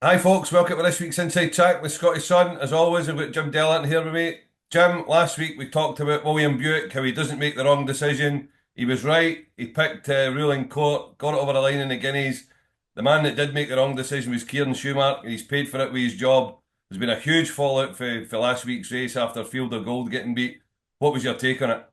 Hi folks, welcome to this week's Inside Track with Scottish Sun. As always, I've got Jim Delahunt here with me. Jim, last week we talked about William Buick, how he doesn't make the wrong decision. He was right. He picked ruling court, got it over the line in the Guineas. The man that did make the wrong decision was Kieran Shoemark, and he's paid for it with his job. There's been a huge fallout for last week's race after Field of Gold getting beat. What was your take on it?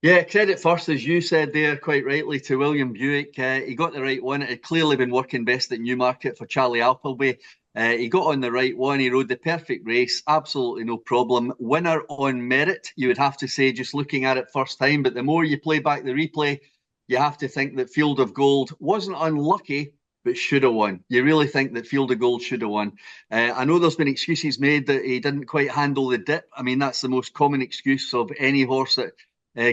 Yeah, credit first, as you said there quite rightly, to William Buick. He got the right one. It had clearly been working best at Newmarket for Charlie Appleby. He got on the right one. He rode the perfect race, absolutely no problem. Winner on merit, you would have to say, just looking at it first time. But the more you play back the replay, you have to think that Field of Gold wasn't unlucky, but should have won. You really think that Field of Gold should have won. I know there's been excuses made that he didn't quite handle the dip. I mean, that's the most common excuse of any horse that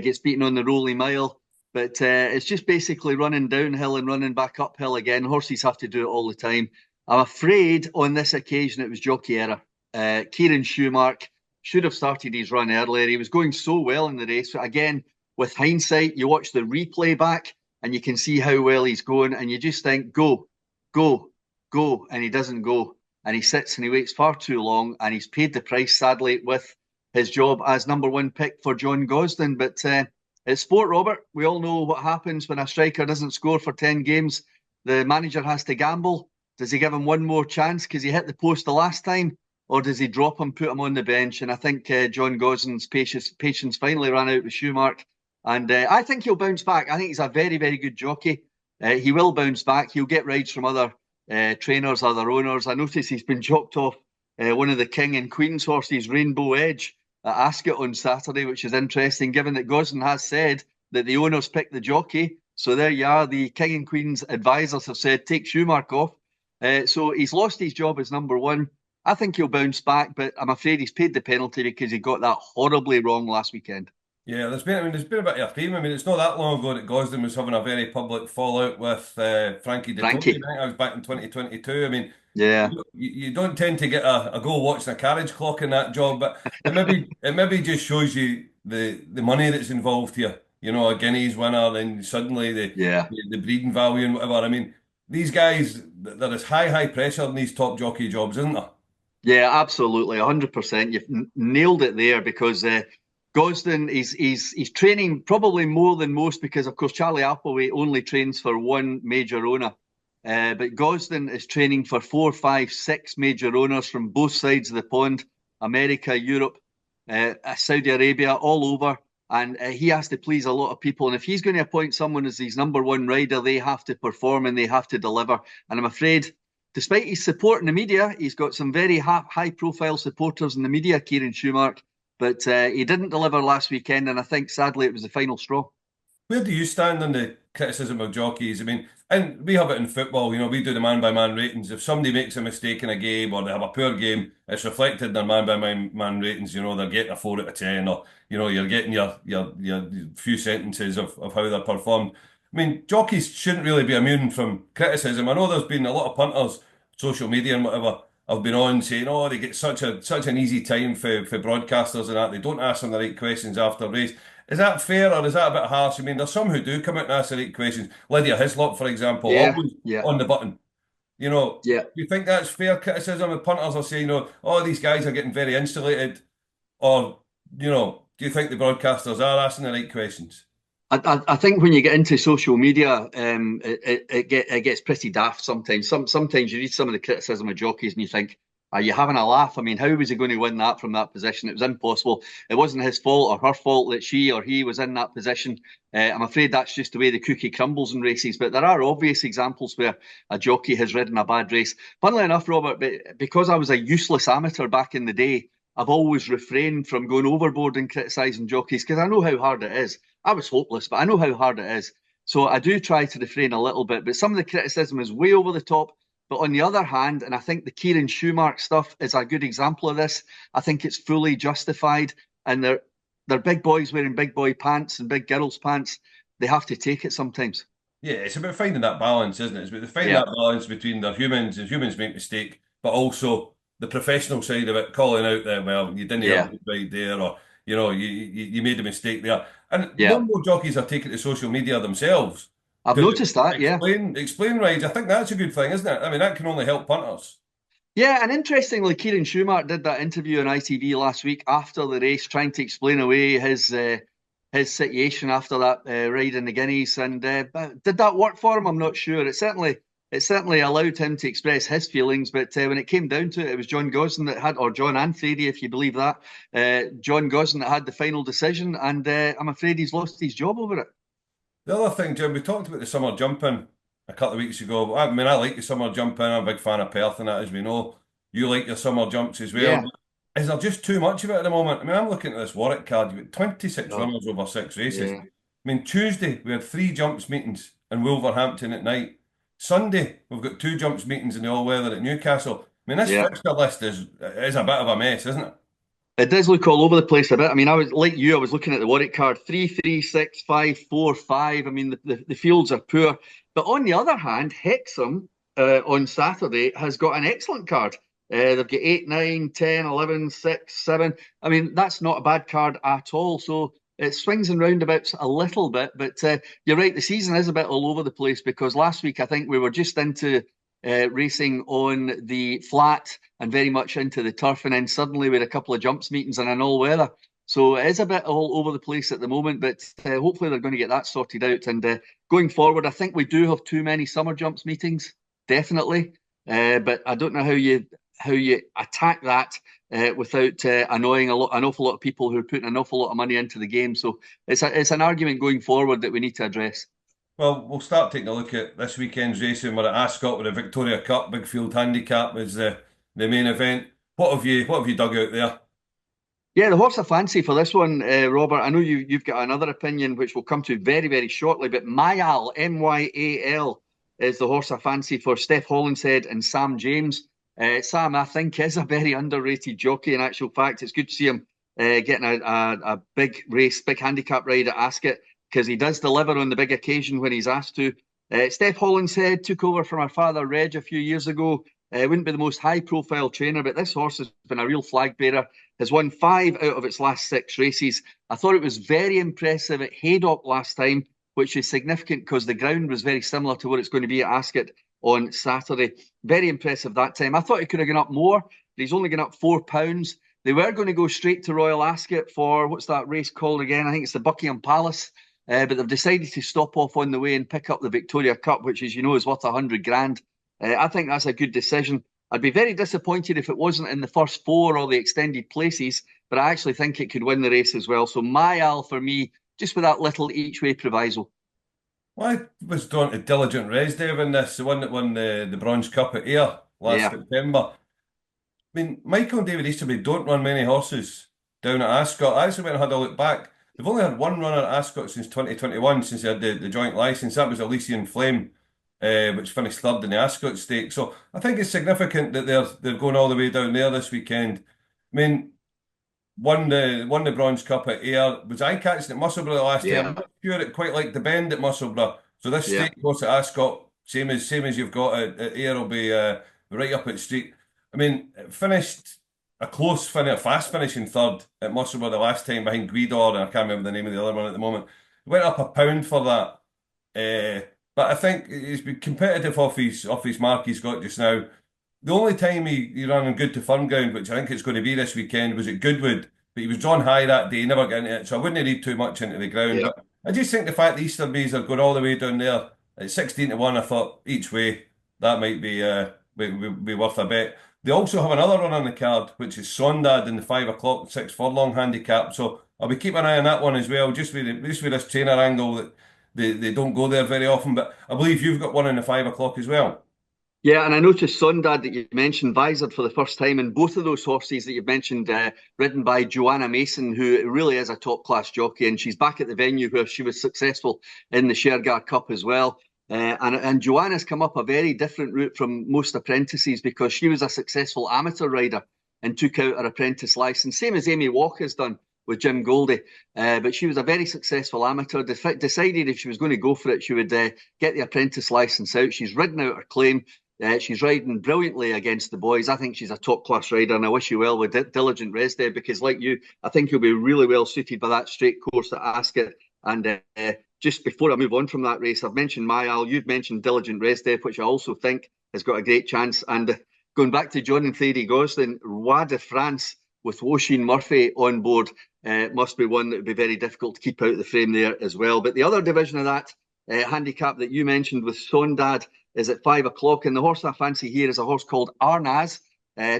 gets beaten on the rolling mile. But it's just basically running downhill and running back uphill again. Horses have to do it all the time. I'm afraid on this occasion it was jockey error. Kieran Shoemark should have started his run earlier. He was going so well in the race. Again, with hindsight, you watch the replay back and you can see how well he's going, and you just think, go, go, go, and he doesn't go. And he sits and he waits far too long, and he's paid the price, sadly, with his job as number one pick for John Gosden. But it's sport, Robert. We all know what happens when a striker doesn't score for 10 games. The manager has to gamble. Does he give him one more chance because he hit the post the last time? Or does he drop him, put him on the bench? And I think John Gosden's patience finally ran out with Shoemark. And I think he'll bounce back. I think he's a very, very good jockey. He will bounce back. He'll get rides from other trainers, other owners. I notice he's been chopped off one of the King and Queen's horses, Rainbow Edge, at Ascot on Saturday, which is interesting, given that Gosden has said that the owners picked the jockey. So there you are. The King and Queen's advisors have said, take Shoemark off. So he's lost his job as number one. I think he'll bounce back, but I'm afraid he's paid the penalty because he got that horribly wrong last weekend. Yeah, there's been a bit of a theme. I mean, it's not that long ago that Gosden was having a very public fallout with Frankie Dettori. I think Frankie. that was back in 2022. I mean, Yeah. you don't tend to get a goal watching a carriage clock in that job, but it maybe just shows you the money that's involved here. You know, a Guineas winner, and suddenly Yeah. the breeding value and whatever. I mean, these guys, there is high pressure in these top jockey jobs, isn't there? Yeah, absolutely, 100%. You've nailed it there because Gosden he's training probably more than most because, of course, Charlie Appleby only trains for one major owner. But Gosden is training for four, five, six major owners from both sides of the pond, America, Europe, Saudi Arabia, all over. And he has to please a lot of people. And if he's going to appoint someone as his number one rider, they have to perform and they have to deliver. And I'm afraid, despite his support in the media, he's got some very high profile supporters in the media, Kieran Shoemark, but he didn't deliver last weekend. And I think, sadly, it was the final straw. Where do you stand on the criticism of jockeys? I mean, and we have it in football, you know, we do the man-by-man ratings. If somebody makes a mistake in a game or they have a poor game, it's reflected in their man-by-man ratings. You know, they're getting a 4 out of 10, or, you know, you're getting your few sentences of how they're performed. I mean, jockeys shouldn't really be immune from criticism. I know there's been a lot of punters, social media and whatever, have been on saying, oh, they get such an easy time for broadcasters and that. They don't ask them the right questions after race. Is that fair or is that a bit harsh? I mean, there's some who do come out and ask the right questions. Lydia Hislop, for example, Yeah, always yeah, on the button. You know, yeah. do you think that's fair criticism? The punters are saying, you know, oh, these guys are getting very insulated. Or, you know, do you think the broadcasters are asking the right questions? I think when you get into social media, it gets pretty daft sometimes. Sometimes you read some of the criticism of jockeys and you think, are you having a laugh? I mean, how was he going to win that from that position? It was impossible. It wasn't his fault or her fault that she or he was in that position. I'm afraid that's just the way the cookie crumbles in races. But there are obvious examples where a jockey has ridden a bad race. Funnily enough, Robert, because I was a useless amateur back in the day, I've always refrained from going overboard and criticising jockeys because I know how hard it is. I was hopeless, but I know how hard it is. So I do try to refrain a little bit. But some of the criticism is way over the top. But on the other hand, and I think the Kieran Shoemark stuff is a good example of this, I think it's fully justified. And they're big boys wearing big boy pants and big girls' pants. They have to take it sometimes. Yeah, it's about finding that balance, isn't it? It's about finding Yeah, that balance between the humans, and humans make mistake, but also the professional side of it, calling out that, well, you didn't have yeah, it right there, or, you know, you made a mistake there. And yeah, more jockeys are taking to social media themselves I've To noticed that, yeah. explain rides. I think that's a good thing, isn't it? I mean, that can only help punters. Yeah, and interestingly, Kieran Shoemark did that interview on ITV last week after the race, trying to explain away his situation after that ride in the Guineas. And did that work for him? I'm not sure. It certainly allowed him to express his feelings. But when it came down to it, it was John Gosden that had, or John and Thady, if you believe that, John Gosden that had the final decision. And I'm afraid he's lost his job over it. The other thing, Jim, we talked about the summer jumping a couple of weeks ago. I mean, I like the summer jumping. I'm a big fan of Perth and that, as we know. You like your summer jumps as well. Yeah. But is there just too much of it at the moment? I mean, I'm looking at this Warwick card. You've got 26 No. runners over 6 races. Yeah. I mean, Tuesday, we had 3 jumps meetings in Wolverhampton at night. Sunday, we've got 2 jumps meetings in the all-weather at Newcastle. I mean, this Yeah. fixture list is a bit of a mess, isn't it? It does look all over the place a bit. I mean, I was like you, I was looking at the Warwick card 3, 3, 6, 5, 4, 5. I mean, the fields are poor. But on the other hand, Hexham on Saturday has got an excellent card. They've got 8, 9, 10, 11, 6, 7. I mean, that's not a bad card at all. So it swings and roundabouts a little bit. But you're right, the season is a bit all over the place because last week I think we were just into racing on the flat and very much into the turf, and then suddenly we had a couple of jumps meetings and an all weather. So it is a bit all over the place at the moment, but hopefully they're going to get that sorted out. And going forward, I think we do have too many summer jumps meetings, definitely. But I don't know how you attack that without annoying an awful lot of people who are putting an awful lot of money into the game. So it's an argument going forward that we need to address. Well, we'll start taking a look at this weekend's racing. We're at Ascot with the Victoria Cup. Big Field Handicap is the main event. What have you dug out there? Yeah, the horse I fancy for this one, Robert. I know you've got another opinion, which we'll come to very, very shortly. But Myal, Myal, is the horse I fancy for Steph Hollinshead and Sam James. Sam, I think, is a very underrated jockey. In actual fact, it's good to see him getting a big race, big handicap ride at Ascot because he does deliver on the big occasion when he's asked to. Steph Hollinshead took over from our father Reg a few years ago. Wouldn't be the most high-profile trainer, but this horse has been a real flag bearer. Has won 5 out of its last 6 races. I thought it was very impressive at Haydock last time, which is significant because the ground was very similar to what it's going to be at Ascot on Saturday. Very impressive that time. I thought he could have gone up more, but he's only gone up £4. They were going to go straight to Royal Ascot for, what's that race called again? I think it's the Buckingham Palace. But they've decided to stop off on the way and pick up the Victoria Cup, which, as you know, is worth 100 grand. I think that's a good decision. I'd be very disappointed if it wasn't in the first 4 or the extended places, but I actually think it could win the race as well. So Myal for me, just with that little each-way proviso. Well, I was drawn to Diligent Resdev in this, the one that won the Bronze Cup at Ayr last Yeah, September. I mean, Michael and David Easterby don't run many horses down at Ascot. I actually went and had a look back. They've only had one runner at Ascot since 2021, since they had the joint licence. That was Elysian Flame, which finished third in the Ascot Stake. So I think it's significant that they're going all the way down there this weekend. I mean, won the Bronze Cup at Ayr, was eye catching at Musselburgh the last time. I'm yeah, not sure it quite like the bend at Musselburgh. So this yeah, stake course at Ascot, same as you've got at Ayr, will be right up at street. I mean, it finished a close finish, a fast finishing third at Musselburgh the last time behind Guidor, and I can't remember the name of the other one at the moment. Went up £1 for that. But I think he's been competitive off his mark he's got just now. The only time he ran on good to firm ground, which I think it's going to be this weekend, was at Goodwood. But he was drawn high that day, never got into it. So I wouldn't read too much into the ground. yeah. But I just think the fact the Easterbees are going all the way down there at 16 to 1, I thought each way that might be worth a bet. They also have another run on the card, which is Sondad in the 5 o'clock, 6 furlong handicap. So I'll be keeping an eye on that one as well, just with this trainer angle that they don't go there very often. But I believe you've got one in the 5 o'clock as well. Yeah, and I noticed Sondad that you mentioned visored for the first time, and both of those horses that you've mentioned, ridden by Joanna Mason, who really is a top-class jockey, and she's back at the venue where she was successful in the Shergar Cup as well. And Joanna's come up a very different route from most apprentices because she was a successful amateur rider and took out her apprentice licence, same as Amy Walk has done with Jim Goldie. But she was a very successful amateur, decided if she was going to go for it, she would get the apprentice licence out. She's ridden out her claim. She's riding brilliantly against the boys. I think she's a top-class rider, and I wish you well with Diligent Resdev because, like you, I think you'll be really well suited by that straight course at Ascot. And just before I move on from that race, I've mentioned Mayal, you've mentioned Diligent Resdev, which I also think has got a great chance. And going back to John and Thady Gosling, Roi de France with Oisin Murphy on board must be one that would be very difficult to keep out the frame there as well. But the other division of that handicap that you mentioned with Sondad is at 5 o'clock. And the horse I fancy here is a horse called Arnaz,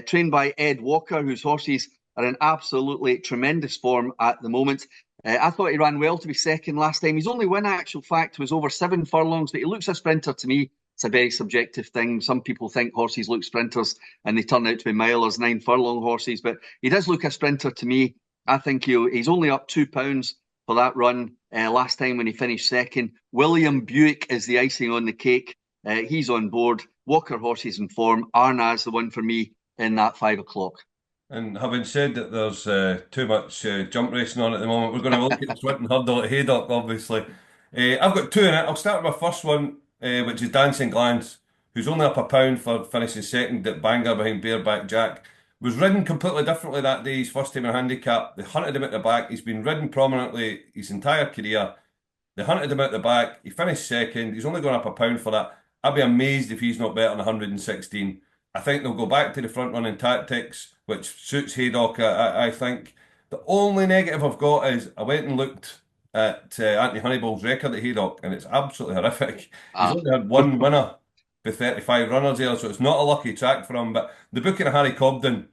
trained by Ed Walker, whose horses are in absolutely tremendous form at the moment. I thought he ran well to be second last time. His only win, actual fact, was over 7 furlongs, but he looks a sprinter to me. It's a very subjective thing. Some people think horses look sprinters and they turn out to be milers, 9 furlong horses, but he does look a sprinter to me. I think he's only up £2 for that run last time when he finished second. William Buick is the icing on the cake. He's on board. Walker horses in form. Arnaz, the one for me in that 5 o'clock. And having said that there's too much jump racing on at the moment, we're going to look at the Swinton Hurdle at Haydock, obviously. I've got two in it. I'll start with my first one, which is Dancing Glance, who's only up £1 for finishing second at Bangor behind Bareback Jack. Was ridden completely differently that day, his first time in handicap. They hunted him at the back. He's been ridden prominently his entire career. They hunted him at the back. He finished second. He's only going up £1 for that. I'd be amazed if he's not better than 116. I think they'll go back to the front running tactics, which suits Haydock, I think. The only negative I've got is I went and looked at Anthony Honeyball's record at Haydock, and it's absolutely horrific. He's Ah, only had one winner with 35 runners there, so it's not a lucky track for him. But the booking of Harry Cobden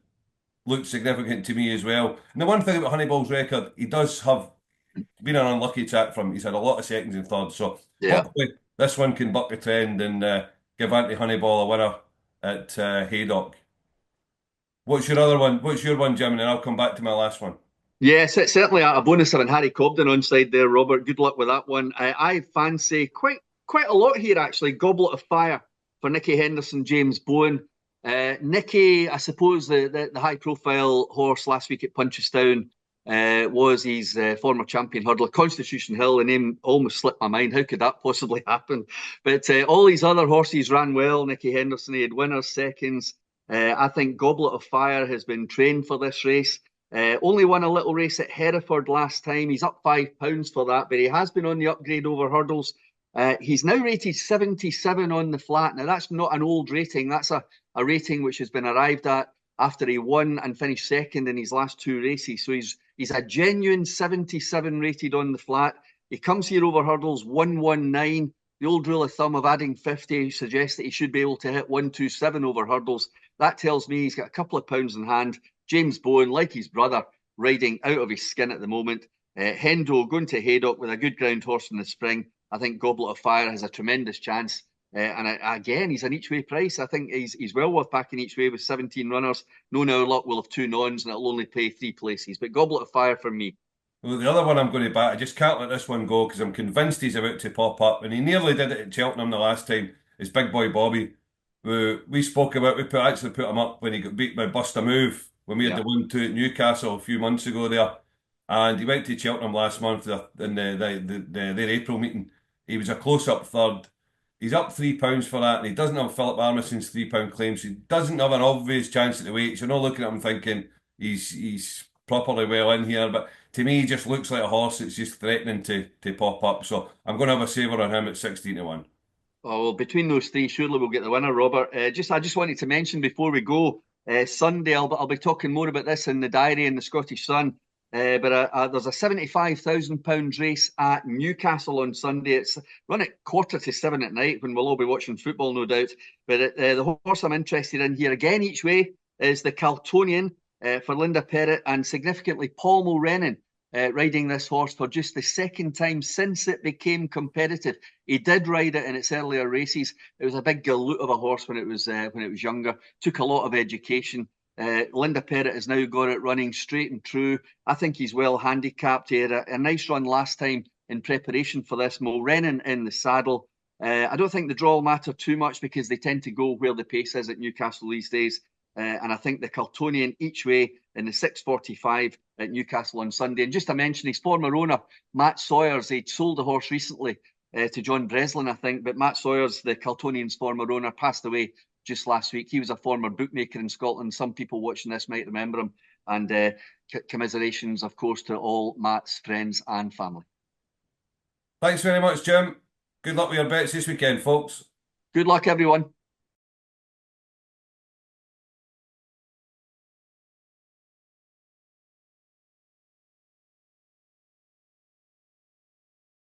looks significant to me as well. And the one thing about Honeyball's record, he does have been an unlucky track for him. He's had a lot of seconds and thirds, so yeah. hopefully this one can buck the trend and give Anthony Honeyball a winner at Haydock. What's your other one? What's your one, Jim? And then I'll come back to my last one. Yes, it's certainly a bonus having Harry Cobden on side there, Robert. Good luck with that one. I fancy quite a lot here, actually. Goblet of Fire for Nicky Henderson, James Bowen. Nicky, I suppose the high profile horse last week at Punchestown was his former champion hurdler, Constitution Hill. The name almost slipped my mind. How could that possibly happen? But all these other horses ran well. Nicky Henderson, he had winners, seconds. I think Goblet of Fire has been trained for this race. Only won a little race at Hereford last time. He's up £5 for that, but he has been on the upgrade over hurdles. He's now rated 77 on the flat. Now, that's not an old rating. That's a rating which has been arrived at after he won and finished second in his last 2 races. So he's a genuine 77 rated on the flat. He comes here over hurdles 119. The old rule of thumb of adding 50 suggests that he should be able to hit 127 over hurdles. That tells me he's got a couple of pounds in hand. James Bowen, like his brother, riding out of his skin at the moment. Hendo going to Haydock with a good ground horse in the spring. I think Goblet of Fire has a tremendous chance. Again, he's an each-way price. I think he's well worth backing each way with 17 runners. No Now Luck will have 2 nons and it'll only pay 3 places. But Goblet of Fire for me. Well, the other one I'm going to back, I just can't let this one go because I'm convinced he's about to pop up. And he nearly did it at Cheltenham the last time. Is Big Boy Bobby, who we spoke about. We actually put him up when he got beat by Bust a Move when we had Yeah. the 1-2 at Newcastle a few months ago there. And he went to Cheltenham last month in their April meeting. He was a close-up third. He's up £3 for that, and he doesn't have Philip Armison's £3 claim, so he doesn't have an obvious chance at the weight. So you're not looking at him thinking he's properly well in here, but to me, he just looks like a horse that's just threatening to pop up. So I'm going to have a saver on him at 16-1. Oh, well, between those three, surely we'll get the winner, Robert. I just wanted to mention before we go, Sunday, I'll be talking more about this in the diary in the Scottish Sun. But there's a £75,000 race at Newcastle on Sunday. It's run at 7:15 at night when we'll all be watching football, no doubt. But the horse I'm interested in here again each way is the Caltonian for Linda Perrott and significantly Paul Mulrennan riding this horse for just the second time since it became competitive. He did ride it in its earlier races. It was a big galoot of a horse when it was younger. Took a lot of education. Linda Perrott has now got it running straight and true. I think he's well handicapped. He had a nice run last time in preparation for this. Mulrennan in the saddle. I don't think the draw will matter too much because they tend to go where the pace is at Newcastle these days. And I think the Caltonian each way in the 6:45 at Newcastle on Sunday. And just to mention his former owner, Matt Sawyers, he'd sold the horse recently to John Breslin, I think. But Matt Sawyers, the Caltonian's former owner, passed away just last week. He was a former bookmaker in Scotland. Some people watching this might remember him. And commiserations, of course, to all Matt's friends and family. Thanks very much, Jim. Good luck with your bets this weekend, folks. Good luck, everyone.